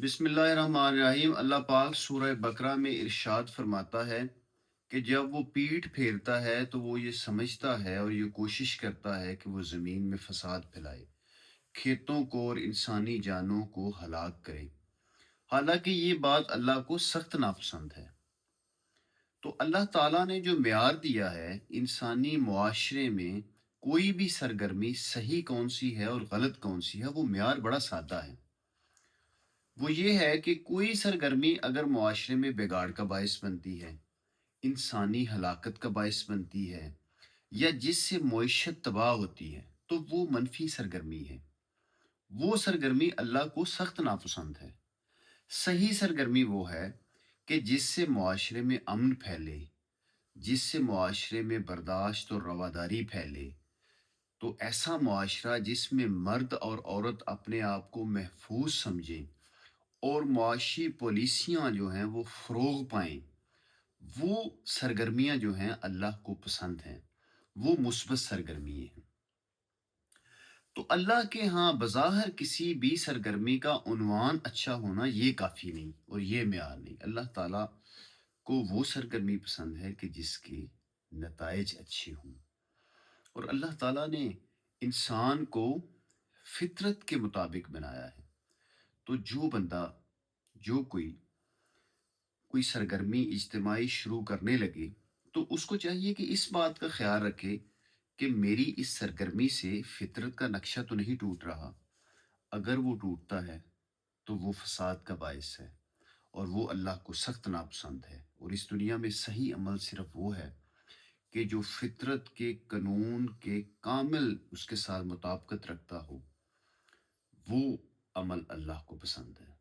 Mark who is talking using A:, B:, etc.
A: بسم اللہ الرحمن الرحیم۔ اللہ پاک سورہ بقرہ میں ارشاد فرماتا ہے کہ جب وہ پیٹھ پھیرتا ہے تو وہ یہ سمجھتا ہے اور یہ کوشش کرتا ہے کہ وہ زمین میں فساد پھیلائے، کھیتوں کو اور انسانی جانوں کو ہلاک کرے، حالانکہ یہ بات اللہ کو سخت ناپسند ہے۔ تو اللہ تعالیٰ نے جو معیار دیا ہے انسانی معاشرے میں، کوئی بھی سرگرمی صحیح کون سی ہے اور غلط کون سی ہے، وہ معیار بڑا سادہ ہے۔ وہ یہ ہے کہ کوئی سرگرمی اگر معاشرے میں بگاڑ کا باعث بنتی ہے، انسانی ہلاکت کا باعث بنتی ہے، یا جس سے معیشت تباہ ہوتی ہے، تو وہ منفی سرگرمی ہے۔ وہ سرگرمی اللہ کو سخت ناپسند ہے۔ صحیح سرگرمی وہ ہے کہ جس سے معاشرے میں امن پھیلے، جس سے معاشرے میں برداشت اور رواداری پھیلے۔ تو ایسا معاشرہ جس میں مرد اور عورت اپنے آپ کو محفوظ سمجھیں اور معاشی پالیسیاں جو ہیں وہ فروغ پائیں، وہ سرگرمیاں جو ہیں اللہ کو پسند ہیں، وہ مثبت سرگرمی ہیں۔ تو اللہ کے ہاں بظاہر کسی بھی سرگرمی کا عنوان اچھا ہونا یہ کافی نہیں اور یہ معیار نہیں۔ اللہ تعالیٰ کو وہ سرگرمی پسند ہے کہ جس کے نتائج اچھے ہوں۔ اور اللہ تعالیٰ نے انسان کو فطرت کے مطابق بنایا ہے۔ تو جو بندہ، جو کوئی سرگرمی اجتماعی شروع کرنے لگے، تو اس کو چاہیے کہ اس بات کا خیال رکھے کہ میری اس سرگرمی سے فطرت کا نقشہ تو نہیں ٹوٹ رہا۔ اگر وہ ٹوٹتا ہے تو وہ فساد کا باعث ہے اور وہ اللہ کو سخت ناپسند ہے۔ اور اس دنیا میں صحیح عمل صرف وہ ہے کہ جو فطرت کے قانون کے کامل اس کے ساتھ مطابقت رکھتا ہو، وہ عمل اللہ کو پسند ہے۔